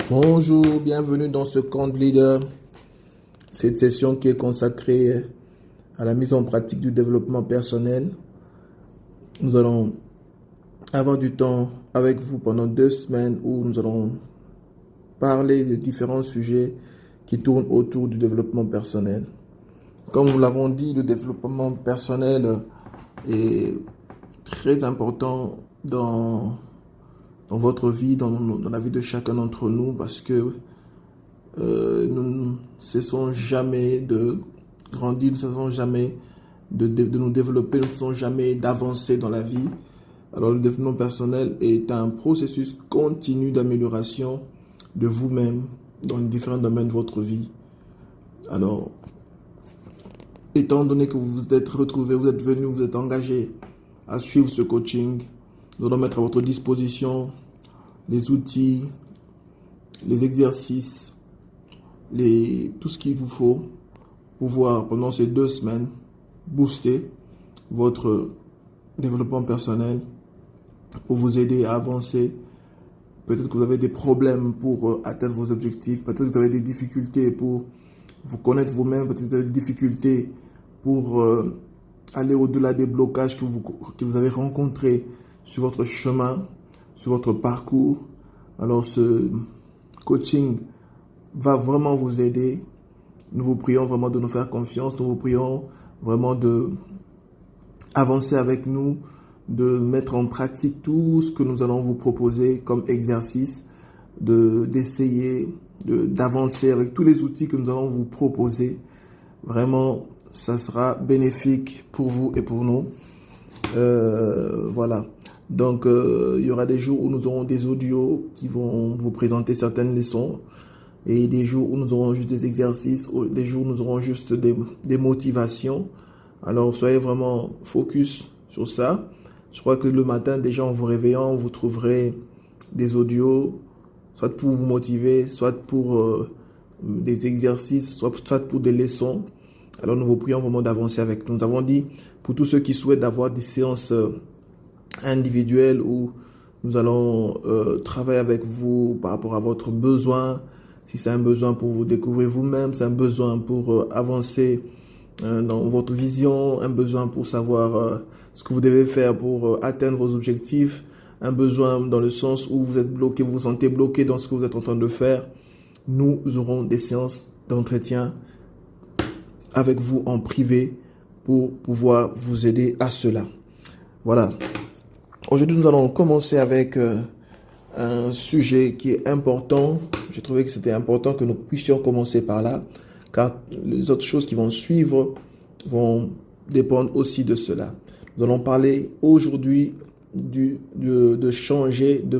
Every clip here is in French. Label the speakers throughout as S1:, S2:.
S1: Bonjour, bienvenue dans ce compte leader. Cette session qui est consacrée à la mise en pratique du développement personnel. Nous allons avoir du temps avec vous pendant 2 semaines où nous allons parler de différents sujets qui tournent autour du développement personnel. Comme nous l'avons dit, le développement personnel est très important dans votre vie, dans la vie de chacun d'entre nous, parce que nous ne cessons jamais de grandir, nous ne cessons jamais de nous développer, nous ne cessons jamais d'avancer dans la vie. Alors le développement personnel est un processus continu d'amélioration de vous-même dans les différents domaines de votre vie. Alors, étant donné que vous vous êtes retrouvé, vous êtes venu, vous êtes engagé à suivre ce coaching, nous allons mettre à votre disposition les outils, les exercices, tout ce qu'il vous faut pour pouvoir, pendant ces 2 semaines, booster votre développement personnel, pour vous aider à avancer. Peut-être que vous avez des problèmes pour atteindre vos objectifs, peut-être que vous avez des difficultés pour vous connaître vous-même, peut-être que vous avez des difficultés pour aller au-delà des blocages que vous avez rencontrés sur votre chemin, sur votre parcours. Alors ce coaching va vraiment vous aider. Nous vous prions vraiment de nous faire confiance, nous vous prions vraiment de avancer avec nous, de mettre en pratique tout ce que nous allons vous proposer comme exercice, d'essayer d'avancer avec tous les outils que nous allons vous proposer. Vraiment, ça sera bénéfique pour vous et pour nous. Voilà. Donc, il y aura des jours où nous aurons des audios qui vont vous présenter certaines leçons, et des jours où nous aurons juste des exercices, ou des jours où nous aurons juste des motivations. Alors, soyez vraiment focus sur ça. Je crois que le matin, déjà en vous réveillant, vous trouverez des audios, soit pour vous motiver, soit pour des exercices, soit pour des leçons. Alors, nous vous prions vraiment d'avancer avec nous. Nous avons dit, pour tous ceux qui souhaitent avoir des séances individuelles où nous allons travailler avec vous par rapport à votre besoin, si c'est un besoin pour vous découvrir vous-même, c'est un besoin pour avancer dans votre vision, un besoin pour savoir ce que vous devez faire pour atteindre vos objectifs, un besoin dans le sens où vous êtes bloqué, vous vous sentez bloqué dans ce que vous êtes en train de faire. Nous aurons des séances d'entretien avec vous en privé pour pouvoir vous aider à cela. Voilà. Aujourd'hui, nous allons commencer avec un sujet qui est important. J'ai trouvé que c'était important que nous puissions commencer par là, car les autres choses qui vont suivre vont dépendre aussi de cela. Nous allons parler aujourd'hui de changer de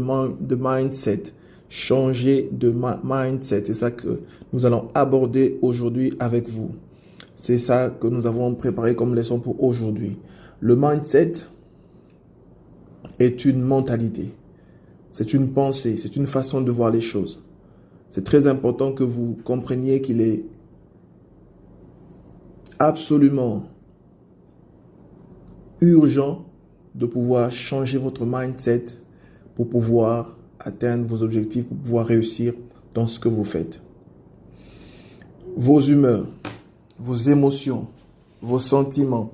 S1: mindset. Changer de mindset. C'est ça que nous allons aborder aujourd'hui avec vous. C'est ça que nous avons préparé comme leçon pour aujourd'hui. Le mindset est une mentalité. C'est une pensée, c'est une façon de voir les choses. C'est très important que vous compreniez qu'il est absolument urgent de pouvoir changer votre mindset pour pouvoir atteindre vos objectifs, pour pouvoir réussir dans ce que vous faites. Vos humeurs, vos émotions, vos sentiments,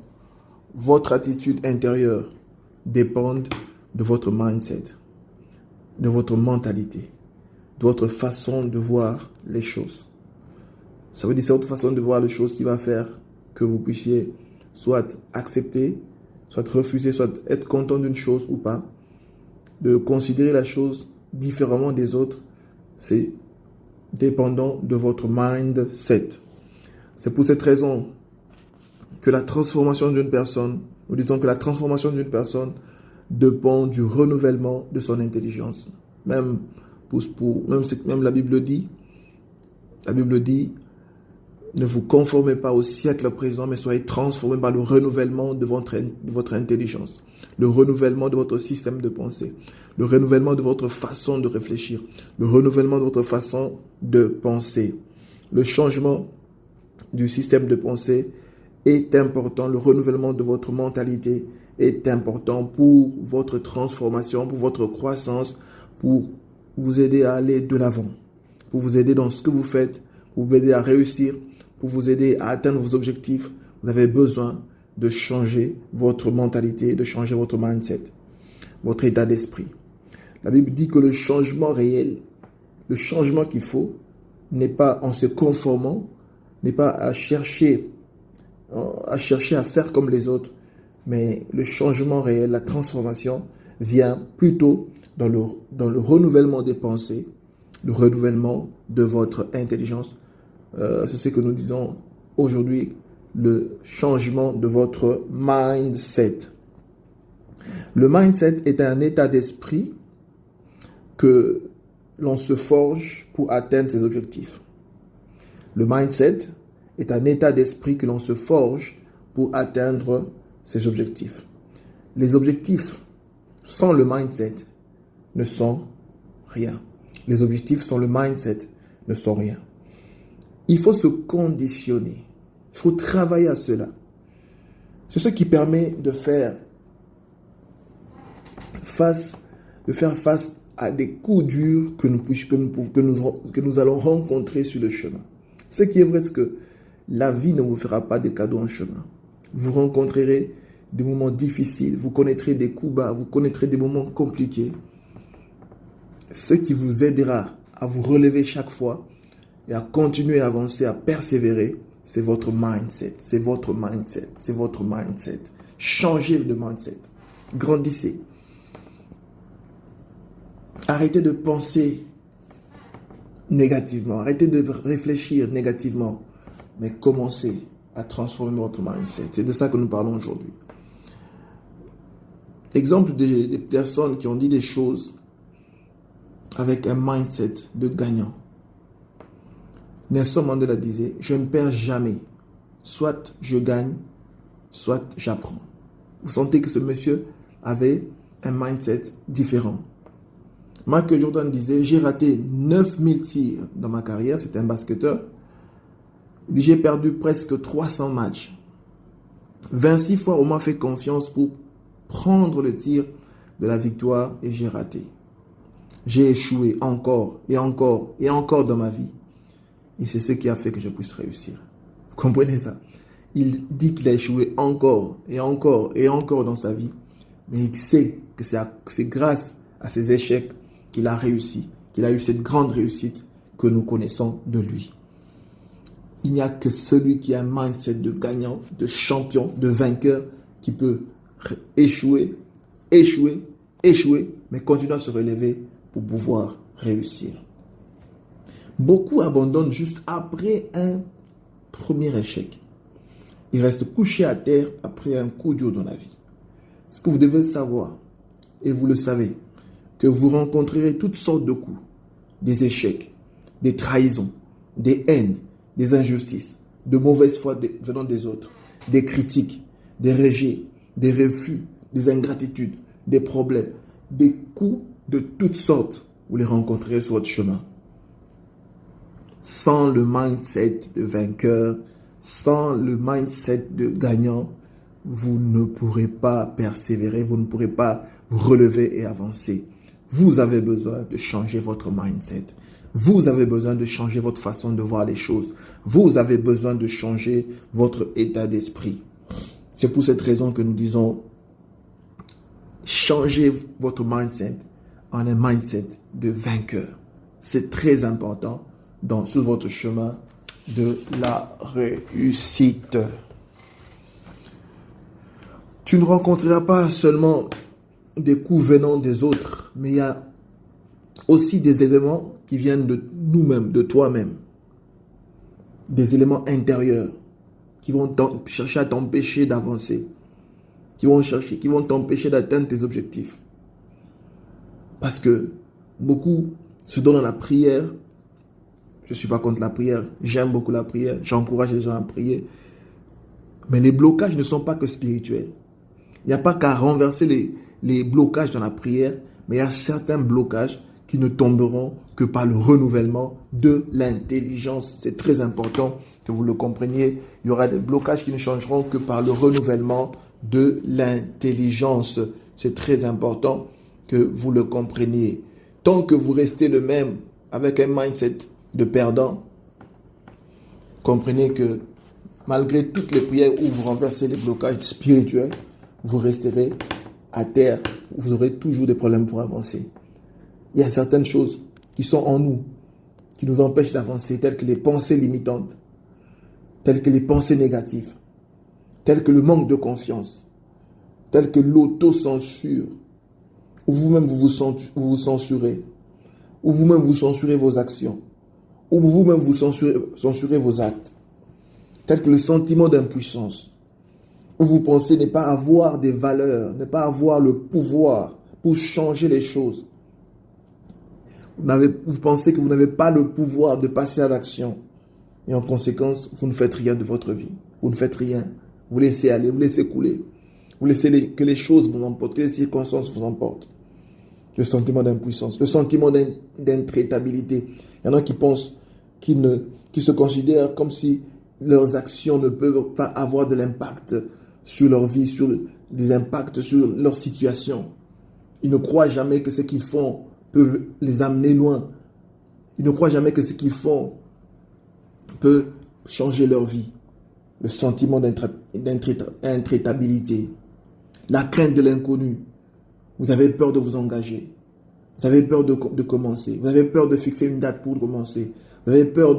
S1: votre attitude intérieure dépendent de votre mindset, de votre mentalité, de votre façon de voir les choses. Ça veut dire que c'est votre façon de voir les choses qui va faire que vous puissiez soit accepter, soit refuser, soit être content d'une chose ou pas. De considérer la chose différemment des autres, c'est dépendant de votre mindset. C'est pour cette raison que la transformation d'une personne, nous disons que la transformation d'une personne dépend du renouvellement de son intelligence. Même la Bible dit, ne vous conformez pas au siècle présent, mais soyez transformés par le renouvellement de votre intelligence, le renouvellement de votre système de pensée, le renouvellement de votre façon de réfléchir, le renouvellement de votre façon de penser. Le changement du système de pensée est important, le renouvellement de votre mentalité est important pour votre transformation, pour votre croissance, pour vous aider à aller de l'avant, pour vous aider dans ce que vous faites, pour vous aider à réussir, pour vous aider à atteindre vos objectifs. Vous avez besoin de changer votre mentalité, de changer votre mindset, votre état d'esprit. La Bible dit que le changement réel, le changement qu'il faut, n'est pas en se conformant, n'est pas à chercher à faire comme les autres, mais le changement réel, la transformation vient plutôt dans le renouvellement des pensées, le renouvellement de votre intelligence. C'est ce que nous disons aujourd'hui, le changement de votre mindset. Le mindset est un état d'esprit que l'on se forge pour atteindre ses objectifs. Le mindset est un état d'esprit que l'on se forge pour atteindre ses objectifs. Les objectifs sans le mindset ne sont rien. Les objectifs sans le mindset ne sont rien. Il faut se conditionner. Il faut travailler à cela. C'est ce qui permet de faire face à des coups durs que nous allons rencontrer sur le chemin. Ce qui est vrai, c'est que la vie ne vous fera pas de cadeaux en chemin. Vous rencontrerez des moments difficiles, vous connaîtrez des coups bas, vous connaîtrez des moments compliqués. Ce qui vous aidera à vous relever chaque fois et à continuer à avancer, à persévérer, c'est votre mindset. C'est votre mindset. C'est votre mindset. Changez de mindset. Grandissez. Arrêtez de penser négativement. Arrêtez de réfléchir négativement. Mais commencez à transformer votre mindset. C'est de ça que nous parlons aujourd'hui. Exemple des personnes qui ont dit des choses avec un mindset de gagnant. Nelson Mandela disait, je ne perds jamais. Soit je gagne, soit j'apprends. Vous sentez que ce monsieur avait un mindset différent. Michael Jordan disait, j'ai raté 9000 tirs dans ma carrière, c'était un basketteur. Il dit, j'ai perdu presque 300 matchs. 26 fois, on m'a fait confiance pour prendre le tir de la victoire et j'ai raté. J'ai échoué encore et encore et encore dans ma vie. Et c'est ce qui a fait que je puisse réussir. Vous comprenez ça? Il dit qu'il a échoué encore et encore et encore dans sa vie. Mais il sait que c'est grâce à ses échecs qu'il a réussi, qu'il a eu cette grande réussite que nous connaissons de lui. Il n'y a que celui qui a un mindset de gagnant, de champion, de vainqueur, qui peut échouer, mais continuer à se relever pour pouvoir réussir. Beaucoup abandonnent juste après un premier échec. Ils restent couchés à terre après un coup dur dans la vie. Ce que vous devez savoir, et vous le savez, que vous rencontrerez toutes sortes de coups, des échecs, des trahisons, des haines, des injustices, de mauvaise foi venant des autres, des critiques, des rejets, des refus, des ingratitudes, des problèmes, des coups de toutes sortes. Vous les rencontrerez sur votre chemin. Sans le mindset de vainqueur, sans le mindset de gagnant, vous ne pourrez pas persévérer, vous ne pourrez pas vous relever et avancer. Vous avez besoin de changer votre mindset. Vous avez besoin de changer votre façon de voir les choses. Vous avez besoin de changer votre état d'esprit. C'est pour cette raison que nous disons, changez votre mindset en un mindset de vainqueur. C'est très important sur votre chemin de la réussite. Tu ne rencontreras pas seulement des coups venant des autres, mais il y a aussi des éléments qui viennent de nous-mêmes, de toi-même. Des éléments intérieurs qui vont chercher à t'empêcher d'avancer, qui vont t'empêcher d'atteindre tes objectifs. Parce que beaucoup se donnent à la prière. Je ne suis pas contre la prière, j'aime beaucoup la prière, j'encourage les gens à prier. Mais les blocages ne sont pas que spirituels. Il n'y a pas qu'à renverser les blocages dans la prière, mais il y a certains blocages qui ne tomberont que par le renouvellement de l'intelligence. C'est très important que vous le compreniez. Il y aura des blocages qui ne changeront que par le renouvellement de l'intelligence. C'est très important que vous le compreniez. Tant que vous restez le même avec un mindset de perdant, comprenez que malgré toutes les prières où vous renversez les blocages spirituels, vous resterez à terre. Vous aurez toujours des problèmes pour avancer. Il y a certaines choses qui sont en nous, qui nous empêchent d'avancer, telles que les pensées limitantes, telles que les pensées négatives, telles que le manque de confiance, telles que l'autocensure, où vous-même vous vous censurez, où vous-même vous censurez vos actions, où vous-même vous censurez vos actes, tels que le sentiment d'impuissance, où vous pensez ne pas avoir des valeurs, ne pas avoir le pouvoir pour changer les choses. Vous pensez que vous n'avez pas le pouvoir de passer à l'action. Et en conséquence, vous ne faites rien de votre vie. Vous ne faites rien. Vous laissez aller, vous laissez couler. Vous laissez que les choses vous emportent, que les circonstances vous emportent. Le sentiment d'impuissance, le sentiment d'intraitabilité. Il y en a qui pensent, qui se considèrent comme si leurs actions ne peuvent pas avoir de l'impact sur leur vie, sur des impacts sur leur situation. Ils ne croient jamais que ce qu'ils font peut les amener loin. Ils ne croient jamais que ce qu'ils font peut changer leur vie. Le sentiment d'intraitabilité, la crainte de l'inconnu. Vous avez peur de vous engager. Vous avez peur de commencer. Vous avez peur de fixer une date pour commencer. Vous avez peur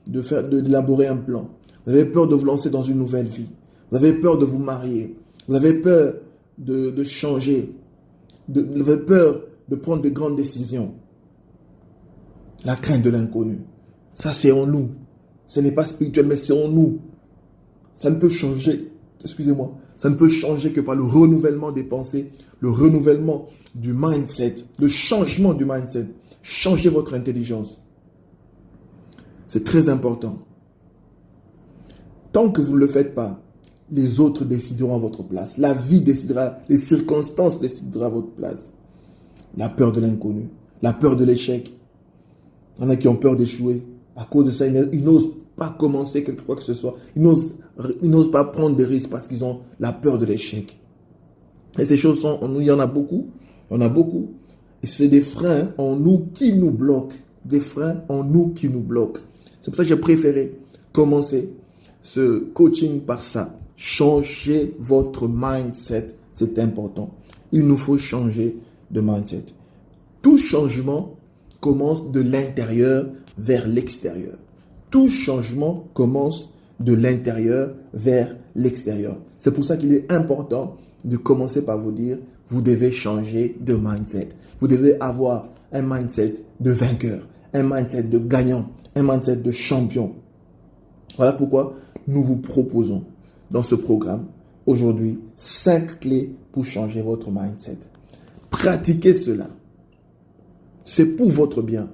S1: d'élaborer un plan. Vous avez peur de vous lancer dans une nouvelle vie. Vous avez peur de vous marier. Vous avez peur de changer. Vous avez peur de prendre de grandes décisions. La crainte de l'inconnu. Ça, c'est en nous. Ce n'est pas spirituel, mais c'est en nous. Ça ne peut changer. Excusez-moi. Ça ne peut changer que par le renouvellement des pensées, le renouvellement du mindset, le changement du mindset. Changez votre intelligence. C'est très important. Tant que vous ne le faites pas, les autres décideront à votre place. La vie décidera, les circonstances décideront à votre place. La peur de l'inconnu, la peur de l'échec. Il y en a qui ont peur d'échouer. À cause de ça, ils n'osent pas commencer quelque quoi que ce soit. Ils n'osent pas prendre des risques parce qu'ils ont la peur de l'échec. Et ces choses sont en nous, il y en a beaucoup. Il y en a beaucoup. Et c'est des freins en nous qui nous bloquent. Des freins en nous qui nous bloquent. C'est pour ça que j'ai préféré commencer ce coaching par ça. Changez votre mindset, c'est important. Il nous faut changer de mindset. Tout changement commence de l'intérieur vers l'extérieur. Tout changement commence de l'intérieur vers l'extérieur. C'est pour ça qu'il est important de commencer par vous dire, vous devez changer de mindset. Vous devez avoir un mindset de vainqueur, un mindset de gagnant, un mindset de champion. Voilà pourquoi nous vous proposons dans ce programme aujourd'hui 5 clés pour changer votre mindset. Pratiquez cela. C'est pour votre bien.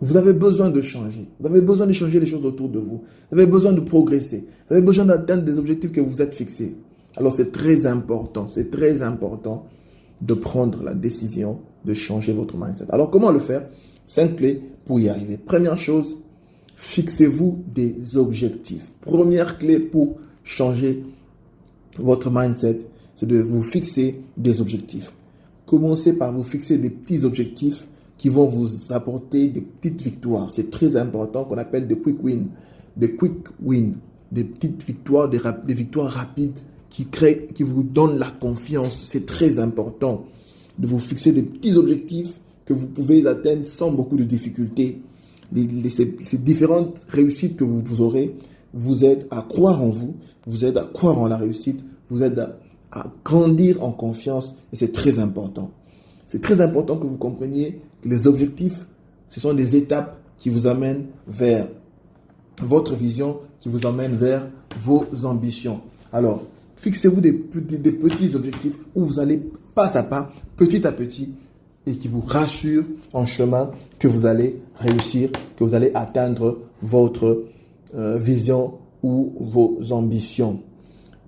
S1: Vous avez besoin de changer. Vous avez besoin de changer les choses autour de vous. Vous avez besoin de progresser. Vous avez besoin d'atteindre des objectifs que vous êtes fixés. Alors c'est très important de prendre la décision de changer votre mindset. Alors comment le faire? 5 clés pour y arriver. Première chose, fixez-vous des objectifs. Première clé pour changer votre mindset, c'est de vous fixer des objectifs. Commencez par vous fixer des petits objectifs qui vont vous apporter des petites victoires. C'est très important, qu'on appelle des quick wins. Des quick wins, des petites victoires, des victoires rapides qui vous donnent la confiance. C'est très important de vous fixer des petits objectifs que vous pouvez atteindre sans beaucoup de difficultés. Ces différentes réussites que vous aurez vous aident à croire en vous, vous aident à croire en la réussite, vous aident à grandir en confiance et c'est très important. C'est très important que vous compreniez que les objectifs, ce sont des étapes qui vous amènent vers votre vision, qui vous amènent vers vos ambitions. Alors, fixez-vous des petits objectifs où vous allez pas à pas, petit à petit, et qui vous rassurent en chemin que vous allez réussir, que vous allez atteindre votre vision ou vos ambitions.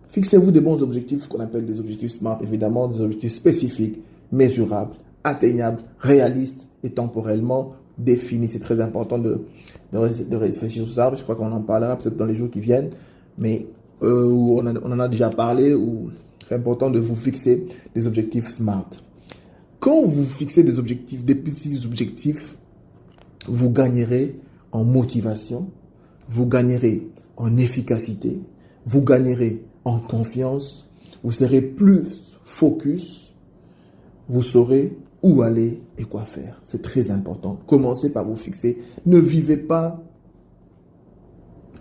S1: Fixez-vous des bons objectifs qu'on appelle des objectifs SMART, évidemment, des objectifs spécifiques, mesurables, atteignables, réalistes et temporellement définis. C'est très important de réfléchir sur ça. Je crois qu'on en parlera peut-être dans les jours qui viennent, mais on en a déjà parlé, où c'est important de vous fixer des objectifs SMART. Quand vous fixez des objectifs, des petits objectifs, vous gagnerez en motivation, vous gagnerez en efficacité, vous gagnerez en confiance, vous serez plus focus, vous saurez où aller et quoi faire. C'est très important. Commencez par vous fixer. Ne vivez pas,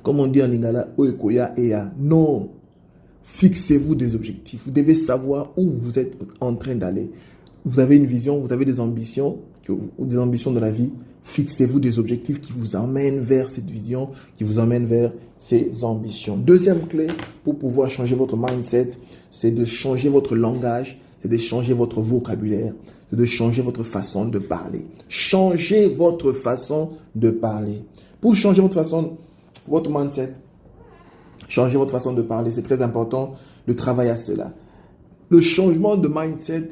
S1: comme on dit en lingala, oekoya ea. Non. Fixez-vous des objectifs. Vous devez savoir où vous êtes en train d'aller. Vous avez une vision, vous avez des ambitions, ou des ambitions de la vie. Fixez-vous des objectifs qui vous emmènent vers cette vision, qui vous emmènent vers ces ambitions. Deuxième clé pour pouvoir changer votre mindset, c'est de changer votre langage, c'est de changer votre vocabulaire, c'est de changer votre façon de parler. Changez votre façon de parler. Pour changer votre mindset, changer votre façon de parler, c'est très important de travailler à cela. Le changement de mindset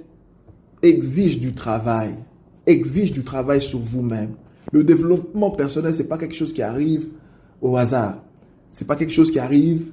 S1: exige du travail sur vous-même. Le développement personnel, ce n'est pas quelque chose qui arrive au hasard. Ce n'est pas quelque chose qui arrive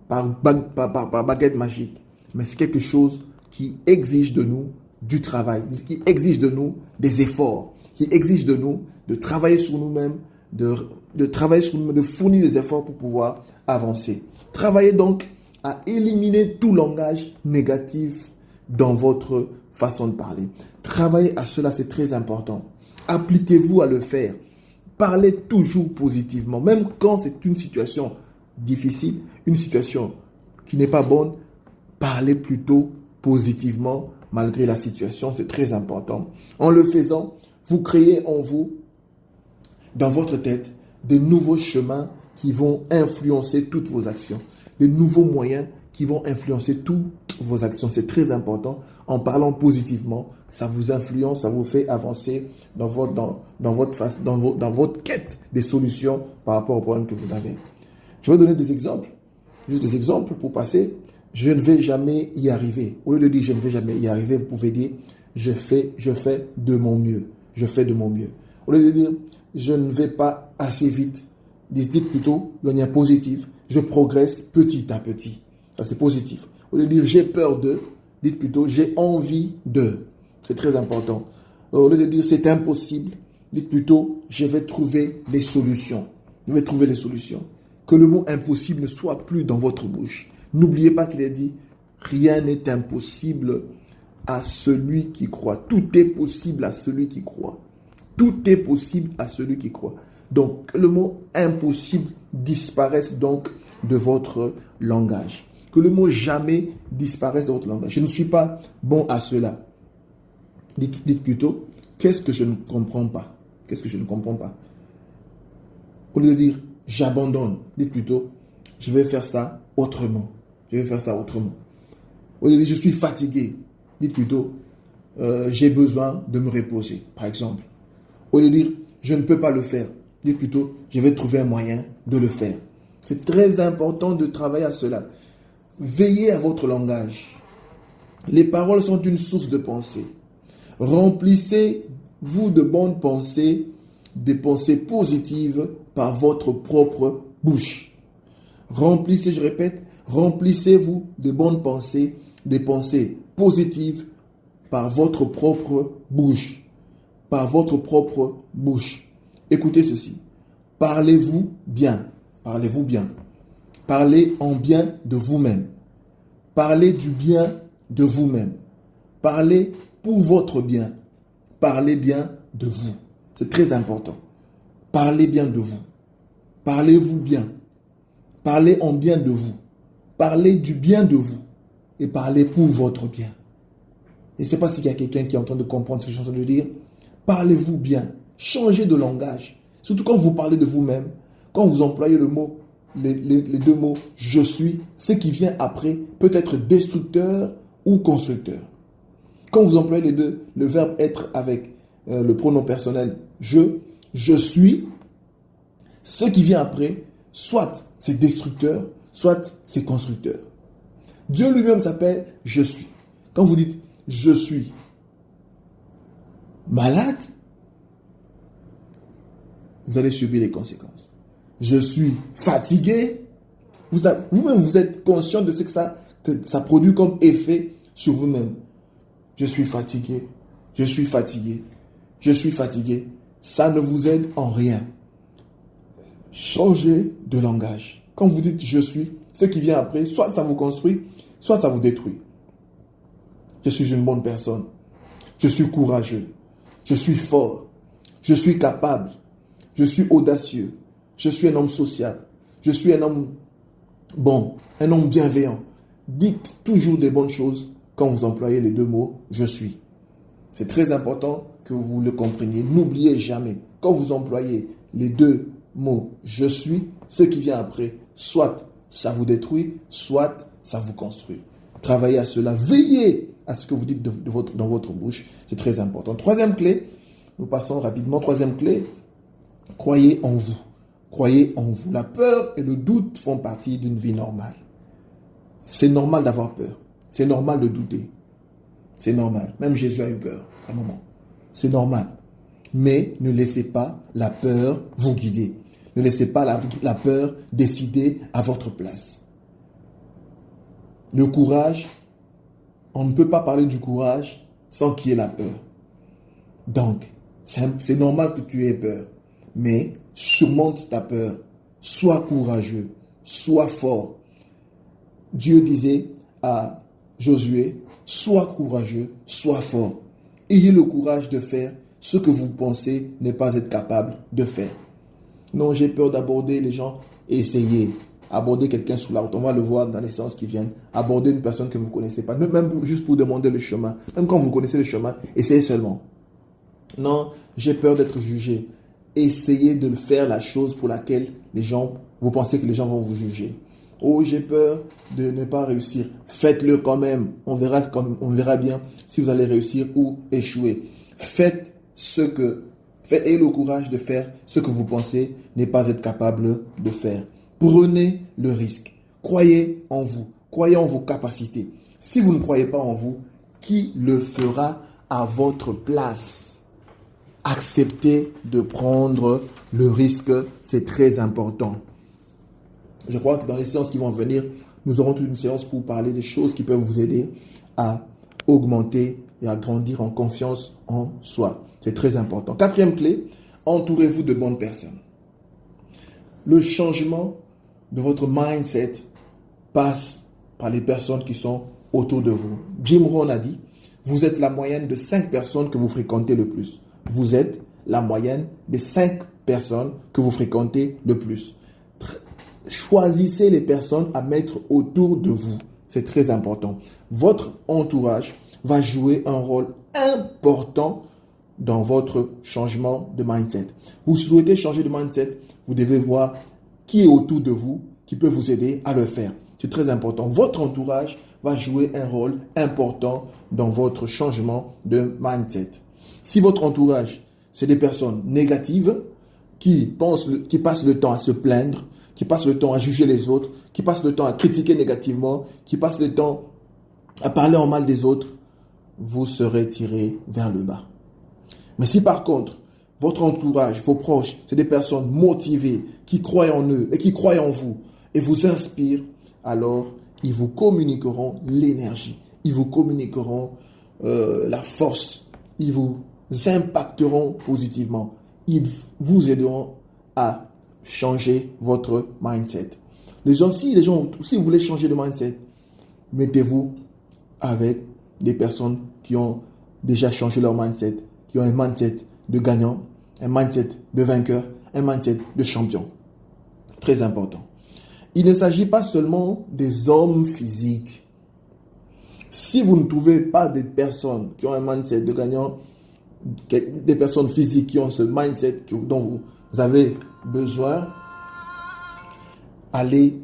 S1: par baguette magique. Mais c'est quelque chose qui exige de nous du travail, qui exige de nous des efforts, qui exige de nous de travailler sur nous-mêmes, de travailler sur nous-mêmes, de fournir des efforts pour pouvoir avancer. Travaillez donc à éliminer tout langage négatif dans votre façon de parler. Travaillez à cela, c'est très important. Appliquez-vous à le faire. Parlez toujours positivement, même quand c'est une situation difficile, une situation qui n'est pas bonne, parlez plutôt positivement malgré la situation, c'est très important. En le faisant, vous créez en vous, dans votre tête, de nouveaux chemins qui vont influencer toutes vos actions, de nouveaux moyens qui vont influencer toutes vos actions. C'est très important. En parlant positivement, ça vous influence, ça vous fait avancer dans votre quête des solutions par rapport aux problèmes que vous avez. Je vais donner des exemples. Juste des exemples pour passer. Je ne vais jamais y arriver. Au lieu de dire je ne vais jamais y arriver, vous pouvez dire je fais de mon mieux. Je fais de mon mieux. Au lieu de dire je ne vais pas assez vite, dites plutôt de manière positive, je progresse petit à petit. Ça, c'est positif. Au lieu de dire j'ai peur de, dites plutôt j'ai envie de. C'est très important. Au lieu de dire c'est impossible, dites plutôt je vais trouver les solutions. Je vais trouver les solutions. Que le mot impossible ne soit plus dans votre bouche. N'oubliez pas qu'il a dit rien n'est impossible à celui qui croit. Tout est possible à celui qui croit. Tout est possible à celui qui croit. Donc, le mot impossible disparaisse donc de votre langage. Que le mot jamais disparaisse de votre langage. Je ne suis pas bon à cela. Dites plutôt, qu'est-ce que je ne comprends pas? Qu'est-ce que je ne comprends pas? Au lieu de dire, j'abandonne, dites plutôt, je vais faire ça autrement. Je vais faire ça autrement. Au lieu de dire, je suis fatigué, dites plutôt, j'ai besoin de me reposer, par exemple. Au lieu de dire, je ne peux pas le faire, dites plutôt, je vais trouver un moyen de le faire. C'est très important de travailler à cela. Veillez à votre langage. Les paroles sont une source de pensée. Remplissez-vous de bonnes pensées, des pensées positives par votre propre bouche. Je répète, remplissez-vous de bonnes pensées, des pensées positives par votre propre bouche. Par votre propre bouche. Écoutez ceci. Parlez-vous bien. Parlez-vous bien. Parlez en bien de vous-même. Parlez du bien de vous-même. Parlez pour votre bien. Parlez bien de vous. C'est très important. Parlez bien de vous. Parlez-vous bien. Parlez en bien de vous. Parlez du bien de vous. Et parlez pour votre bien. Et je ne sais pas s'il y a quelqu'un qui est en train de comprendre ce que je suis en train de dire. Parlez-vous bien. Changez de langage. Surtout quand vous parlez de vous-même. Quand vous employez les deux mots « je suis », ce qui vient après peut être destructeur ou constructeur. Quand vous employez les deux, le verbe être avec le pronom personnel « je suis », ce qui vient après, soit c'est destructeur, soit c'est constructeur. Dieu lui-même s'appelle « je suis ». Quand vous dites « je suis malade », vous allez subir les conséquences. Je suis fatigué. Vous-même, vous êtes conscient de ce que ça produit comme effet sur vous-même. Je suis fatigué. je suis fatigué, je suis fatigué, ça ne vous aide en rien. Changez de langage. Quand vous dites je suis, ce qui vient après, soit ça vous construit, soit ça vous détruit. Je suis une bonne personne. Je suis courageux. Je suis fort. Je suis capable. Je suis audacieux. Je suis un homme sociable. Je suis un homme bon, un homme bienveillant. Dites toujours des bonnes choses quand vous employez les deux mots « je suis ». C'est très important que vous le compreniez. N'oubliez jamais, quand vous employez les deux mots « je suis », ce qui vient après, soit ça vous détruit, soit ça vous construit. Travaillez à cela. Veillez à ce que vous dites dans votre bouche. C'est très important. Troisième clé, nous passons rapidement. Troisième clé, croyez en vous. Croyez en vous. La peur et le doute font partie d'une vie normale. C'est normal d'avoir peur. C'est normal de douter. C'est normal. Même Jésus a eu peur à un moment. C'est normal. Mais ne laissez pas la peur vous guider. Ne laissez pas la peur décider à votre place. Le courage, on ne peut pas parler du courage sans qu'il y ait la peur. Donc, c'est normal que tu aies peur. Mais surmonte ta peur. Sois courageux. Sois fort. Dieu disait à Josué, sois courageux, sois fort. Ayez le courage de faire ce que vous pensez ne pas être capable de faire. Non, j'ai peur d'aborder les gens. Essayez. Aborder quelqu'un sous la route. On va le voir dans les séances qui viennent. Aborder une personne que vous ne connaissez pas. Même juste pour demander le chemin. Même quand vous connaissez le chemin, essayez seulement. Non, j'ai peur d'être jugé. Essayez de faire la chose pour laquelle vous pensez que les gens vont vous juger. Oh, j'ai peur de ne pas réussir. Faites-le quand même. On verra bien si vous allez réussir ou échouer. Ayez le courage de faire ce que vous pensez ne pas être capable de faire. Prenez le risque. Croyez en vous. Croyez en vos capacités. Si vous ne croyez pas en vous, qui le fera à votre place? Acceptez de prendre le risque. C'est très important. Je crois que dans les séances qui vont venir, nous aurons toute une séance pour parler des choses qui peuvent vous aider à augmenter et à grandir en confiance en soi. C'est très important. Quatrième clé, entourez-vous de bonnes personnes. Le changement de votre mindset passe par les personnes qui sont autour de vous. Jim Rohn a dit, vous êtes la moyenne de 5 personnes que vous fréquentez le plus. Vous êtes la moyenne des 5 personnes que vous fréquentez le plus. Choisissez les personnes à mettre autour de vous. C'est très important. Votre entourage va jouer un rôle important dans votre changement de mindset. Vous souhaitez changer de mindset, vous devez voir qui est autour de vous, qui peut vous aider à le faire. C'est très important. Votre entourage va jouer un rôle important dans votre changement de mindset. Si votre entourage, c'est des personnes négatives qui passent le temps à se plaindre, qui passent le temps à juger les autres, qui passent le temps à critiquer négativement, qui passent le temps à parler en mal des autres, vous serez tiré vers le bas. Mais si par contre, votre entourage, vos proches, c'est des personnes motivées, qui croient en eux et qui croient en vous et vous inspirent, alors ils vous communiqueront l'énergie, ils vous communiqueront la force, ils vous impacteront positivement, ils vous aideront à changer votre mindset. Si vous voulez changer de mindset, mettez-vous avec des personnes qui ont déjà changé leur mindset, qui ont un mindset de gagnant, un mindset de vainqueur, un mindset de champion. Très important. Il ne s'agit pas seulement des hommes physiques. Si vous ne trouvez pas des personnes qui ont un mindset de gagnant, des personnes physiques qui ont ce mindset dont vous avez besoin, allez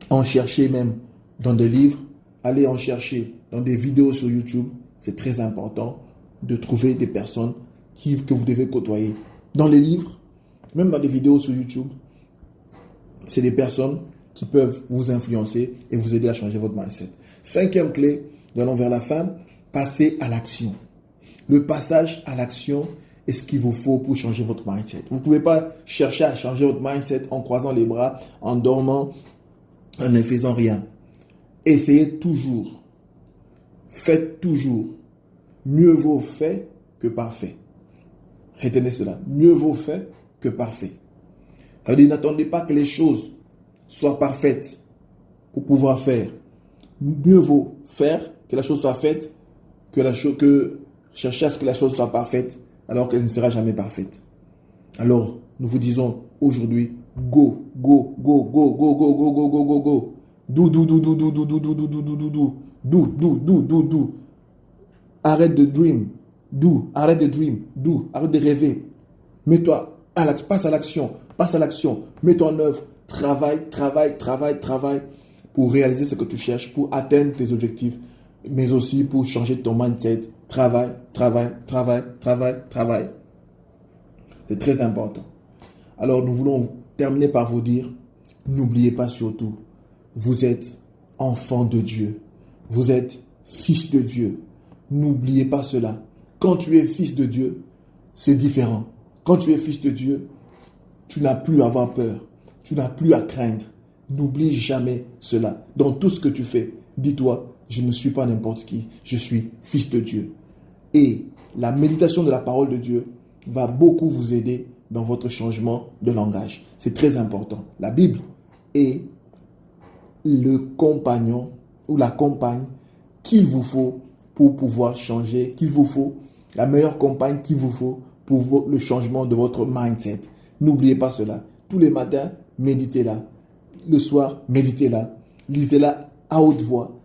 S1: en chercher même dans des livres, allez en chercher dans des vidéos sur YouTube. C'est très important de trouver des personnes que vous devez côtoyer. Dans les livres, même dans des vidéos sur YouTube, c'est des personnes qui peuvent vous influencer et vous aider à changer votre mindset. Cinquième clé, nous allons vers la fin, passer à l'action. Le passage à l'action est ce qu'il vous faut pour changer votre mindset. Vous ne pouvez pas chercher à changer votre mindset en croisant les bras, en dormant, en ne faisant rien. Essayez toujours. Faites toujours. Mieux vaut fait que parfait. Retenez cela. Mieux vaut fait que parfait. Ça veut dire, n'attendez pas que les choses soient parfaites pour pouvoir faire. Mieux vaut faire que la chose soit faite que chercher à ce que la chose soit parfaite alors qu'elle ne sera jamais parfaite. Alors, nous vous disons aujourd'hui, go, go, go, go, go, go, go, go, go, go, go. Do. Arrête de dream. Arrête de dream. Arrête de rêver. Mets-toi passe à l'action. Mets-toi en œuvre. Travaille pour réaliser ce que tu cherches, pour atteindre tes objectifs, mais aussi pour changer ton mindset. Travaille. C'est très important. Alors, nous voulons terminer par vous dire, n'oubliez pas surtout, vous êtes enfant de Dieu. Vous êtes fils de Dieu. N'oubliez pas cela. Quand tu es fils de Dieu, c'est différent. Quand tu es fils de Dieu, tu n'as plus à avoir peur. Tu n'as plus à craindre. N'oublie jamais cela. Dans tout ce que tu fais, dis-toi, je ne suis pas n'importe qui. Je suis fils de Dieu. Et la méditation de la parole de Dieu va beaucoup vous aider dans votre changement de langage. C'est très important. La Bible est le compagnon ou la compagne qu'il vous faut pour pouvoir changer, la meilleure compagne qu'il vous faut pour le changement de votre mindset. N'oubliez pas cela. Tous les matins, méditez-la. Le soir, méditez-la. Lisez-la à haute voix.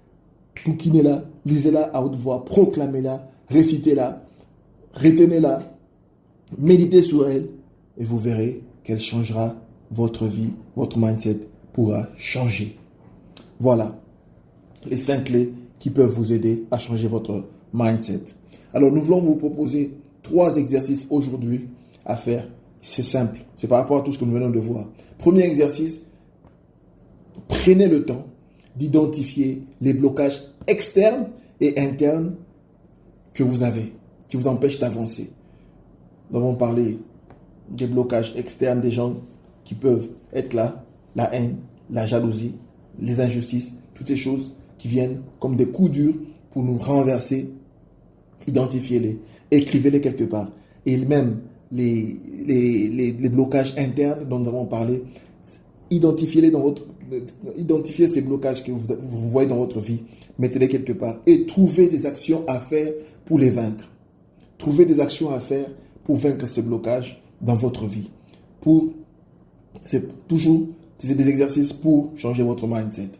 S1: Bouquinez-la, lisez-la à haute voix. Proclamez-la, récitez-la, retenez-la. Méditez sur elle et vous verrez qu'elle changera votre vie, votre mindset pourra changer. Voilà les 5 clés qui peuvent vous aider à changer votre mindset. Alors, nous voulons vous proposer 3 exercices aujourd'hui à faire. C'est simple, c'est par rapport à tout ce que nous venons de voir. Premier exercice, prenez le temps d'identifier les blocages externes et internes que vous avez, qui vous empêchent d'avancer. Nous avons parlé des blocages externes des gens qui peuvent être là, la haine, la jalousie, les injustices, toutes ces choses qui viennent comme des coups durs pour nous renverser. Identifiez-les, écrivez-les quelque part. Et même les blocages internes dont nous avons parlé, identifiez ces blocages que vous voyez dans votre vie, mettez-les quelque part et trouvez des actions à faire pour les vaincre. Trouvez des actions à faire pour vaincre ces blocages dans votre vie. C'est des exercices pour changer votre mindset.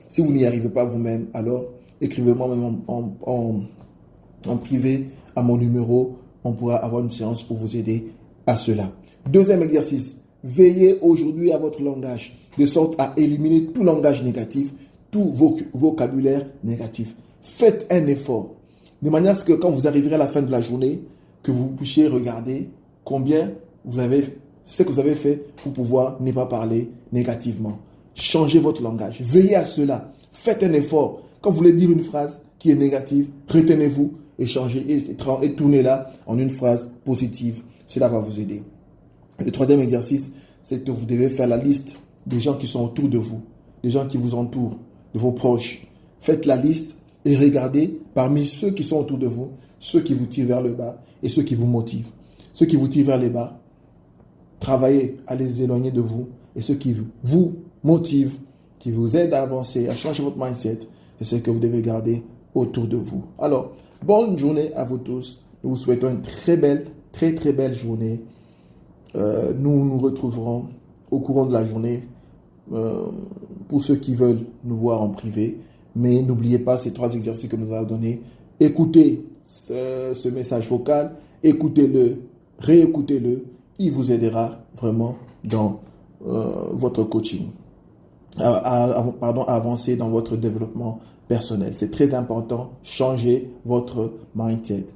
S1: Si vous n'y arrivez pas vous-même, alors écrivez-moi même en privé à mon numéro. On pourra avoir une séance pour vous aider à cela. Deuxième exercice, veillez aujourd'hui à votre langage, de sorte à éliminer tout langage négatif, tout vocabulaire négatif. Faites un effort, de manière à ce que quand vous arriverez à la fin de la journée, que vous puissiez regarder ce que vous avez fait pour pouvoir ne pas parler négativement. Changez votre langage, veillez à cela, faites un effort. Quand vous voulez dire une phrase qui est négative, retenez-vous et changez et tournez-la en une phrase positive. Cela va vous aider. Le troisième exercice, c'est que vous devez faire la liste des gens qui sont autour de vous, des gens qui vous entourent, de vos proches. Faites la liste et regardez parmi ceux qui sont autour de vous, ceux qui vous tirent vers le bas et ceux qui vous motivent. Ceux qui vous tirent vers le bas, travaillez à les éloigner de vous, et ceux qui vous motivent, qui vous aident à avancer, à changer votre mindset, c'est ce que vous devez garder autour de vous. Alors, bonne journée à vous tous. Nous vous souhaitons une très belle journée. Nous nous retrouverons au courant de la journée pour ceux qui veulent nous voir en privé. Mais n'oubliez pas ces 3 exercices que nous avons donnés. Écoutez ce message vocal, écoutez-le, réécoutez-le. Il vous aidera vraiment dans votre coaching, à avancer dans votre développement personnel. C'est très important, changez votre mindset.